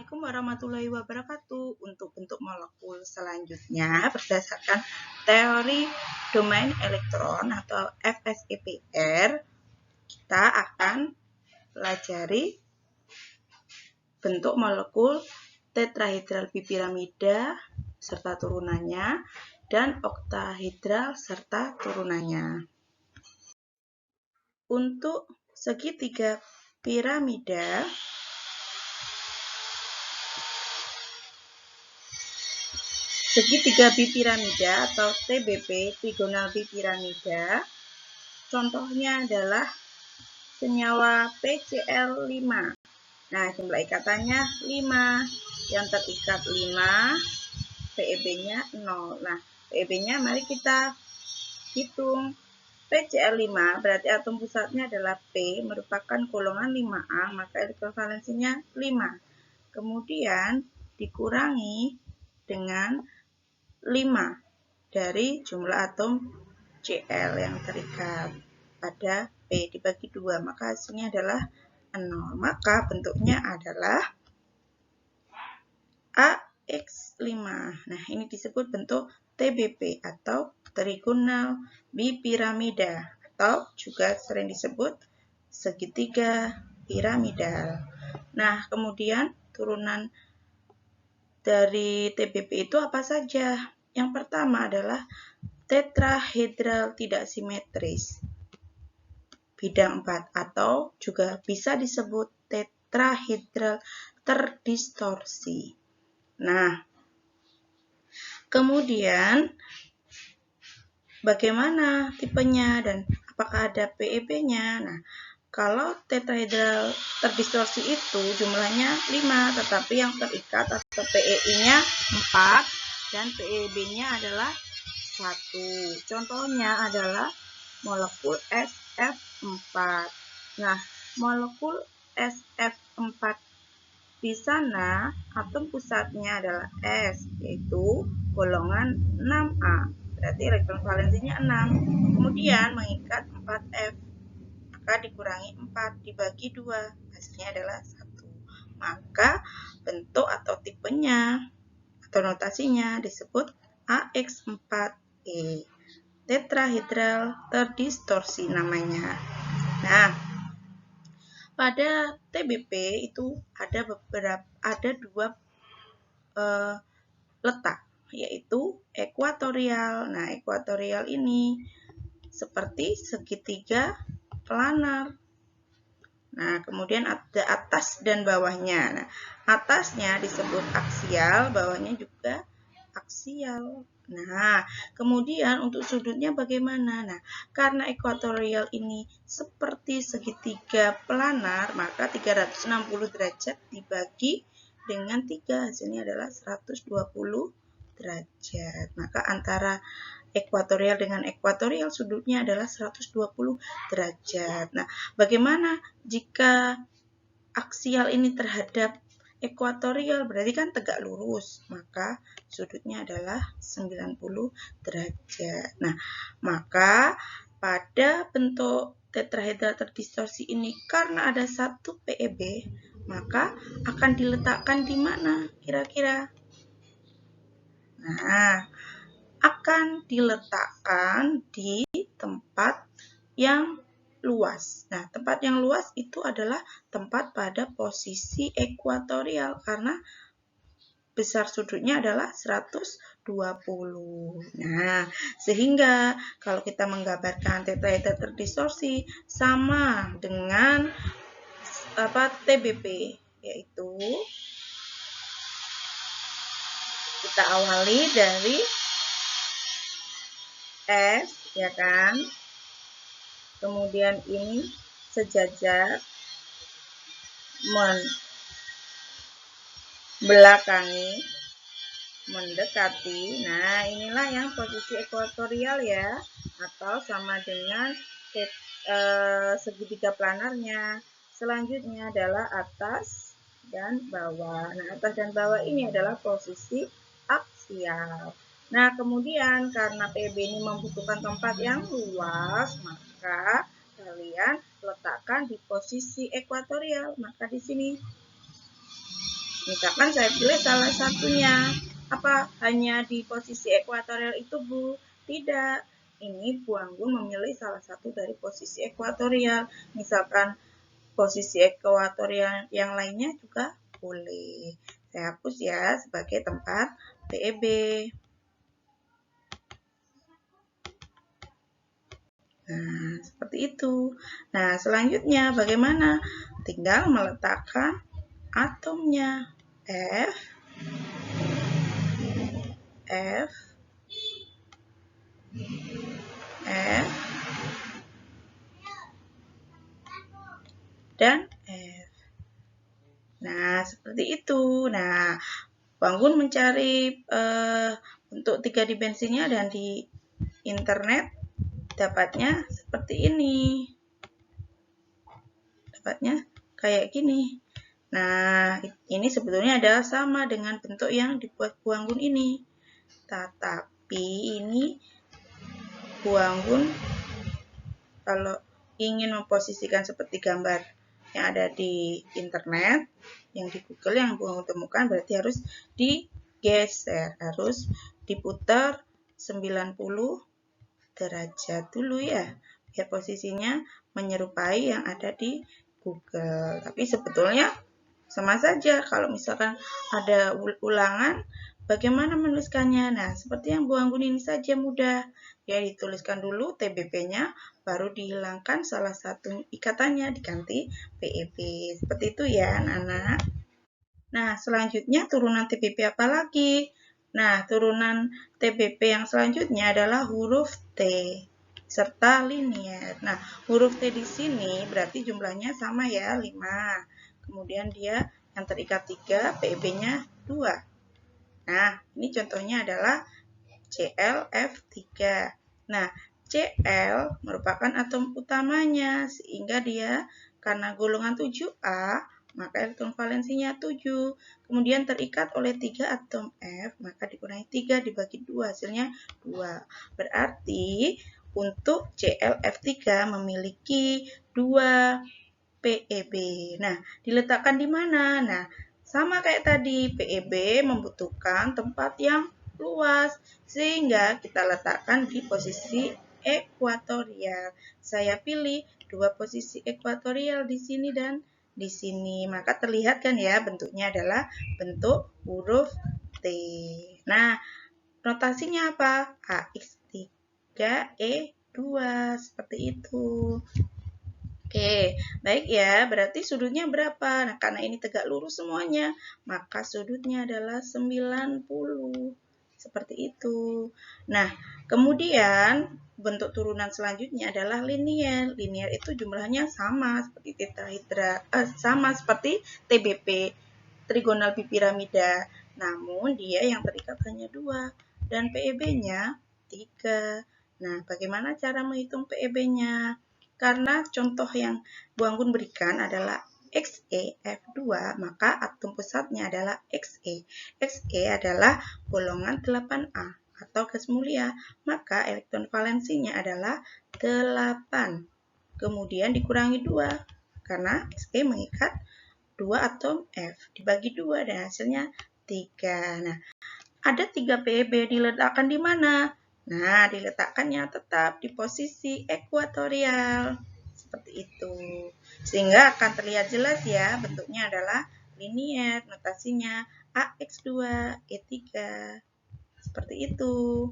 Assalamualaikum warahmatullahi wabarakatuh. Untuk bentuk molekul selanjutnya berdasarkan teori domain elektron atau FSEPR, kita akan pelajari bentuk molekul tetrahedral bipiramida serta turunannya dan oktahedral serta turunannya. Untuk segitiga piramida, segitiga bipiramida atau TBP, trigonal bipiramida, contohnya adalah senyawa PCl5. Nah, jumlah ikatannya 5, yang terikat 5, PEB-nya 0. Nah, PEB-nya mari kita hitung. PCl5 berarti atom pusatnya adalah P, merupakan golongan 5A, maka elektron valensinya 5. Kemudian dikurangi dengan 5 dari jumlah atom Cl yang terikat pada P dibagi 2, maka hasilnya adalah 0. Maka bentuknya adalah AX5. Nah, ini disebut bentuk TBP atau trigonal bipiramida atau juga sering disebut segitiga piramidal. Nah, kemudian turunan dari TBP itu apa saja? Yang pertama adalah tetrahedral tidak simetris bidang 4 atau juga bisa disebut tetrahedral terdistorsi. Nah, kemudian bagaimana tipenya dan apakah ada PEB-nya? Nah, kalau tetrahedral terdistorsi itu jumlahnya 5, tetapi yang terikat atau PEI-nya 4 dan PEB-nya adalah 1. Contohnya adalah molekul SF4. Nah, molekul SF4 di sana atom pusatnya adalah S, yaitu golongan 6A. Berarti elektron valensinya 6. Kemudian mengikat 4F. Maka dikurangi 4 dibagi 2, hasilnya adalah 1. Maka bentuk atau tipenya atau notasinya disebut AX4E. Tetrahedral terdistorsi namanya. Nah, pada TBP itu ada dua letak, yaitu ekuatorial. Nah, ekuatorial ini seperti segitiga planar. Nah, kemudian ada atas dan bawahnya. Nah, atasnya disebut aksial, bawahnya juga aksial. Nah, kemudian untuk sudutnya bagaimana? Nah, karena ekuatorial ini seperti segitiga planar, maka 360 derajat dibagi dengan 3, hasilnya adalah 120 derajat. Maka antara ekuatorial dengan ekuatorial sudutnya adalah 120 derajat. Nah, bagaimana jika aksial ini terhadap ekuatorial? Berarti kan tegak lurus, maka sudutnya adalah 90 derajat. Nah, maka pada bentuk tetrahedral terdistorsi ini karena ada satu PEB, maka akan diletakkan di mana kira-kira? Nah, akan diletakkan di tempat yang luas. Nah, tempat yang luas itu adalah tempat pada posisi ekuatorial karena besar sudutnya adalah 120. Nah, sehingga kalau kita menggambarkan tetrahedral terdistorsi sama dengan TBP, yaitu kita awali dari S, ya kan? Kemudian ini sejajar membelakangi, mendekati. Nah, inilah yang posisi ekuatorial ya, atau sama dengan segitiga planarnya. Selanjutnya adalah atas dan bawah. Nah, atas dan bawah ini adalah posisi aksial. Nah, kemudian karena PB ini membutuhkan tempat yang luas, maka kalian letakkan di posisi ekuatorial. Maka di sini. Misalkan saya pilih salah satunya. Apa hanya di posisi ekuatorial itu, Bu? Tidak. Ini Bu Anggun memilih salah satu dari posisi ekuatorial. Misalkan posisi ekuatorial yang lainnya juga boleh. Saya hapus ya sebagai tempat PEB. Nah, seperti itu. Nah, selanjutnya bagaimana? Tinggal meletakkan atomnya. F, F, F, dan F. Nah, seperti itu. Nah, Bangun mencari bentuk 3 dimensinya dan di internet dapatnya seperti ini. Dapatnya kayak gini. Nah, ini sebetulnya adalah sama dengan bentuk yang dibuat Bu Anggun ini. Tetapi ini Bu Anggun kalau ingin memposisikan seperti gambar yang ada di internet, yang di Google yang Bu Anggun temukan, berarti harus digeser, harus diputar 90 derajat dulu ya, biar posisinya menyerupai yang ada di Google. Tapi sebetulnya sama saja. Kalau misalkan ada ulangan, bagaimana menuliskannya? Nah, seperti yang Bu Anggun ini saja mudah. Ya, dituliskan dulu TBP-nya, baru dihilangkan salah satu ikatannya, diganti PEB. Seperti itu ya, anak-anak. Nah, selanjutnya turunan TBP apa lagi? Nah, turunan TBP yang selanjutnya adalah huruf T serta linier. Nah, huruf T di sini berarti jumlahnya sama ya, 5. Kemudian dia yang terikat 3, PEB-nya 2. Nah, ini contohnya adalah ClF3. Nah, Cl merupakan atom utamanya, sehingga dia karena golongan 7A, maka elektron valensinya 7. Kemudian terikat oleh 3 atom F, maka dikurangi 3 dibagi 2, hasilnya 2. Berarti untuk ClF3 memiliki 2 PEB. Nah, diletakkan di mana? Nah, sama kayak tadi, PEB membutuhkan tempat yang luas, sehingga kita letakkan di posisi ekuatorial. Saya pilih 2 posisi ekuatorial di sini dan di sini. Maka terlihat kan ya, bentuknya adalah bentuk huruf T. Nah, notasinya apa? AX3E2, seperti itu. Oke, baik ya. Berarti sudutnya berapa? Nah, karena ini tegak lurus semuanya, maka sudutnya adalah 90. Seperti itu. Nah, kemudian bentuk turunan selanjutnya adalah linier. Linier itu jumlahnya sama seperti tetrahedra, sama seperti TBP, trigonal bipiramida. Namun dia yang terikat hanya 2 dan PEB-nya 3. Nah, bagaimana cara menghitung PEB-nya? Karena contoh yang Bu Anggun berikan adalah XeF2, maka atom pusatnya adalah Xe. Xe adalah golongan 8A atau gas mulia, maka elektron valensinya adalah 8. Kemudian dikurangi 2, karena Xe mengikat 2 atom F, dibagi 2 dan hasilnya 3. Nah, ada 3 PEB diletakkan di mana? Nah, diletakkannya tetap di posisi ekuatorial. Seperti itu. Sehingga akan terlihat jelas ya, bentuknya adalah linier, notasinya AX2E3. Seperti itu.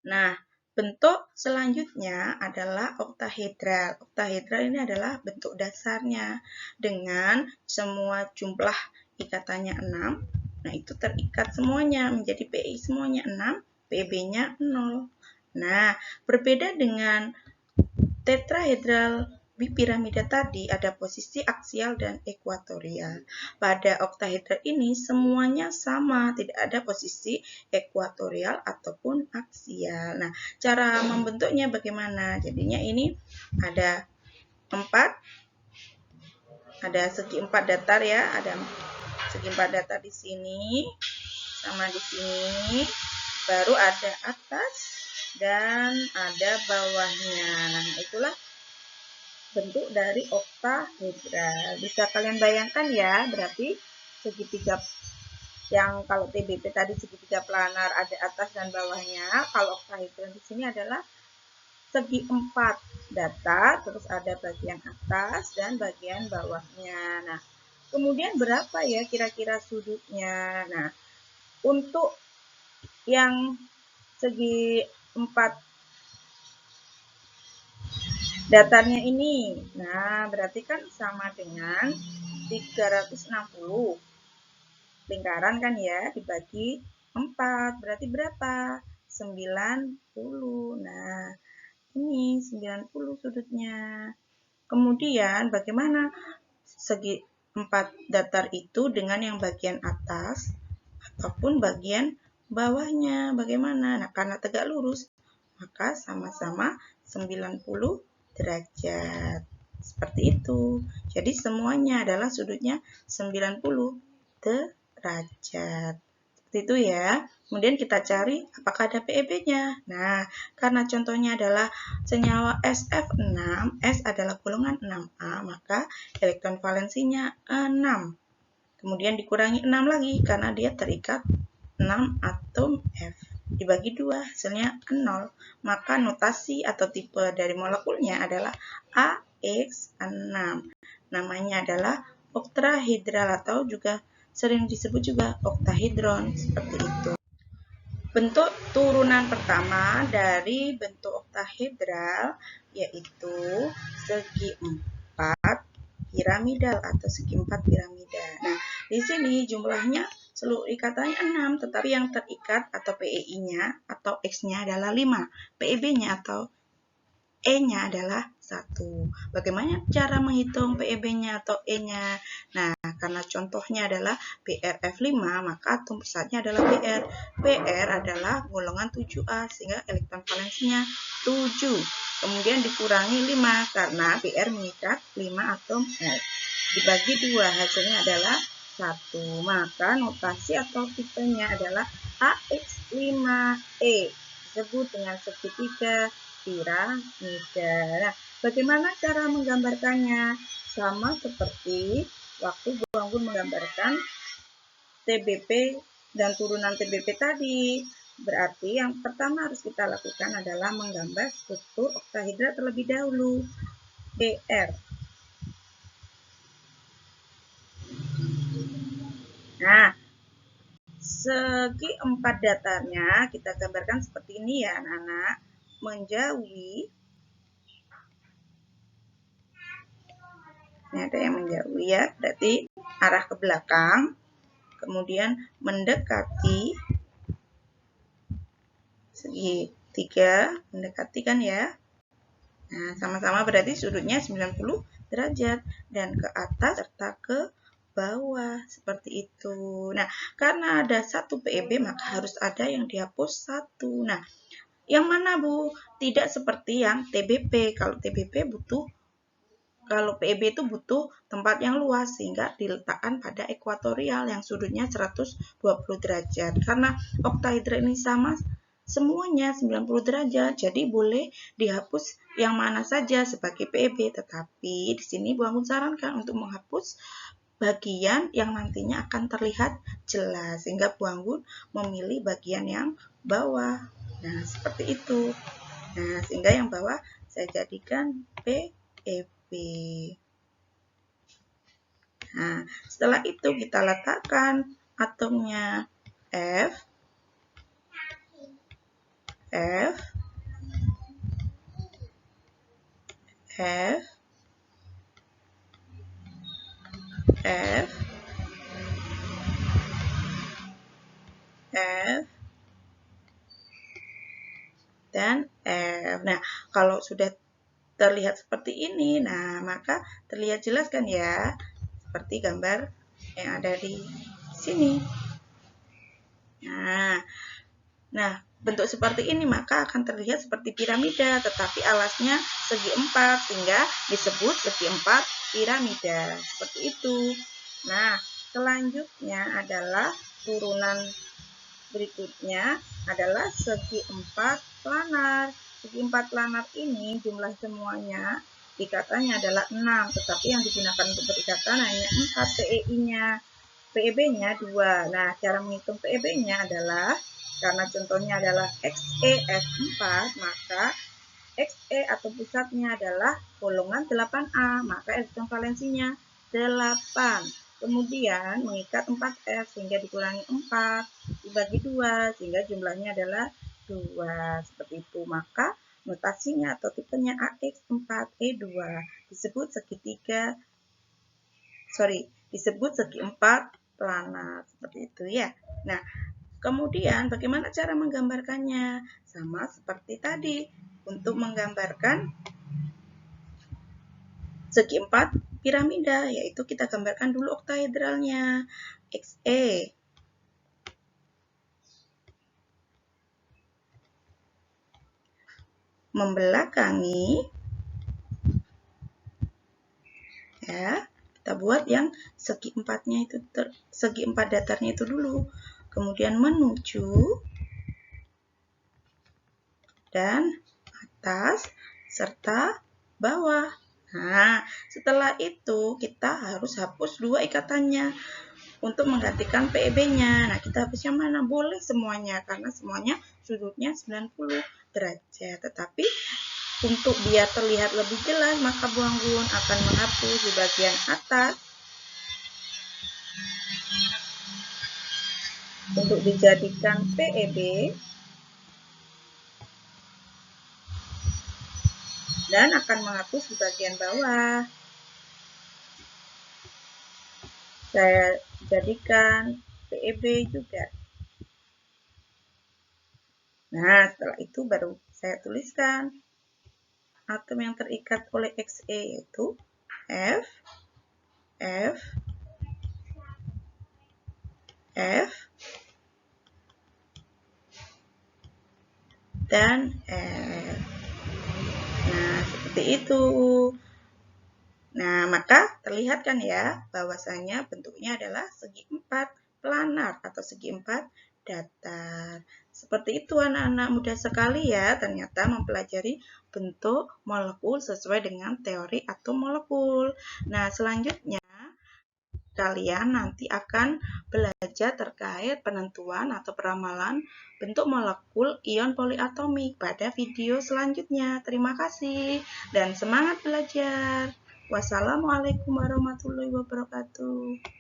Nah, bentuk selanjutnya adalah oktahedral. Oktahedral ini adalah bentuk dasarnya dengan semua jumlah ikatannya 6. Nah, itu terikat semuanya menjadi PI semuanya 6, PB-nya 0. Nah, berbeda dengan tetrahedral bipiramida tadi ada posisi aksial dan ekuatorial. Pada oktahedral ini semuanya sama, tidak ada posisi ekuatorial ataupun aksial. Nah, cara membentuknya bagaimana? Jadinya ini ada 4, ada segi 4 datar ya, ada segi 4 datar di sini, sama di sini, baru ada atas dan ada bawahnya. Nah, itulah bentuk dari oktahedra. Bisa kalian bayangkan ya, berarti segitiga yang kalau TBP tadi segitiga planar ada atas dan bawahnya, kalau oktahedra di sini adalah segi 4 datar, terus ada bagian atas dan bagian bawahnya. Nah, kemudian berapa ya kira-kira sudutnya? Nah, untuk yang segi 4 datarnya ini, nah berarti kan sama dengan 360. Lingkaran kan ya, dibagi 4, berarti berapa? 90. Nah, ini 90 sudutnya. Kemudian bagaimana segi 4 datar itu dengan yang bagian atas ataupun bagian bawahnya? Bagaimana? Nah, karena tegak lurus, maka sama-sama 90 derajat. Seperti itu. Jadi semuanya adalah sudutnya 90 derajat. Seperti itu ya. Kemudian kita cari apakah ada PEB-nya. Nah, karena contohnya adalah senyawa SF6, S adalah golongan 6A, maka elektron valensinya 6. Kemudian dikurangi 6 lagi karena dia terikat 6 atom F. Dibagi 2, hasilnya 0. Maka notasi atau tipe dari molekulnya adalah AX6. Namanya adalah oktahedral atau juga sering disebut juga oktahedron, seperti itu. Bentuk turunan pertama dari bentuk oktahedral yaitu segi 4 piramidal atau segi 4 piramida. Nah, di sini jumlahnya seluruh ikatannya 6, tetapi yang terikat atau PEI-nya atau X-nya adalah 5, PEB-nya atau E-nya adalah 1. Bagaimana cara menghitung PEB-nya atau E-nya? Nah, karena contohnya adalah BrF5, maka atom pusatnya adalah Br. Br adalah golongan 7A, sehingga elektron valensinya 7. Kemudian dikurangi 5, karena Br mengikat 5 atom F. Dibagi 2, hasilnya adalah 1. Maka notasi atau tipenya adalah AX5E. Disebut dengan segitiga piramida. Nah, bagaimana cara menggambarkannya? Sama seperti waktu Bu Anggun menggambarkan TBP dan turunan TBP tadi. Berarti yang pertama harus kita lakukan adalah menggambar struktur oktahedra terlebih dahulu. Br. Nah, segi 4 datarnya kita gambarkan seperti ini ya anak-anak. Menjauhi. Ini ada yang menjauhi ya, berarti arah ke belakang. Kemudian mendekati segi 3, mendekati kan ya. Nah, sama-sama berarti sudutnya 90 derajat dan ke atas serta ke bawah seperti itu. Nah, karena ada satu PEB maka harus ada yang dihapus 1. Nah, yang mana Bu? Tidak seperti yang TBP. Kalau TBP butuh, kalau PEB itu butuh tempat yang luas sehingga diletakkan pada ekuatorial yang sudutnya 120 derajat. Karena oktahedra ini sama semuanya 90 derajat, jadi boleh dihapus yang mana saja sebagai PEB. Tetapi di sini Bu Anggun sarankan untuk menghapus bagian yang nantinya akan terlihat jelas, sehingga Bu Anggun memilih bagian yang bawah. Nah, seperti itu. Nah, sehingga yang bawah saya jadikan PEB. Nah, setelah itu kita letakkan atomnya F, F, F, F, F, dan F. Nah, kalau sudah terlihat seperti ini, nah maka terlihat jelas kan ya, seperti gambar yang ada di sini. Nah, bentuk seperti ini maka akan terlihat seperti piramida, tetapi alasnya segi 4, sehingga disebut segi 4 piramida. Seperti itu. Nah, selanjutnya adalah turunan berikutnya adalah segi 4 planar. Segi 4 planar ini jumlah semuanya ikatannya adalah 6, tetapi yang digunakan untuk berikatan hanya 4 PEB-nya. PEB-nya 2. Nah, cara menghitung PEB-nya adalah, karena contohnya adalah XEF4, maka XE atau pusatnya adalah golongan 8A, maka elektron valensinya 8. Kemudian mengikat 4F sehingga dikurangi 4, dibagi 2 sehingga jumlahnya adalah 2. Seperti itu. Maka notasinya atau tipenya AX4E2 disebut segi 4 planar. Seperti itu ya. Nah, kemudian bagaimana cara menggambarkannya? Sama seperti tadi. Untuk menggambarkan segi 4 piramida, yaitu kita gambarkan dulu oktahedralnya. XE membelakangi, ya, kita buat yang segi 4-nya itu, segi 4 datarnya itu dulu. Kemudian menuju dan atas serta bawah. Nah, setelah itu kita harus hapus 2 ikatannya untuk menggantikan PEB-nya. Nah, kita hapus yang mana? Boleh semuanya, karena semuanya sudutnya 90 derajat. Tetapi untuk biar terlihat lebih jelas, maka Buang Gun akan menghapus di bagian atas untuk dijadikan PEB. Dan akan menghapus di bagian bawah. Saya jadikan PEB juga. Nah, setelah itu baru saya tuliskan atom yang terikat oleh XE, yaitu F, F, F, dan F. Nah, seperti itu. Nah, maka terlihat kan ya, bahwasanya bentuknya adalah segi 4 planar atau segi 4 datar. Seperti itu anak-anak, mudah sekali ya ternyata mempelajari bentuk molekul sesuai dengan teori atom molekul. Nah, selanjutnya kalian nanti akan belajar terkait penentuan atau peramalan bentuk molekul ion poliatomik pada video selanjutnya. Terima kasih dan semangat belajar. Wassalamualaikum warahmatullahi wabarakatuh.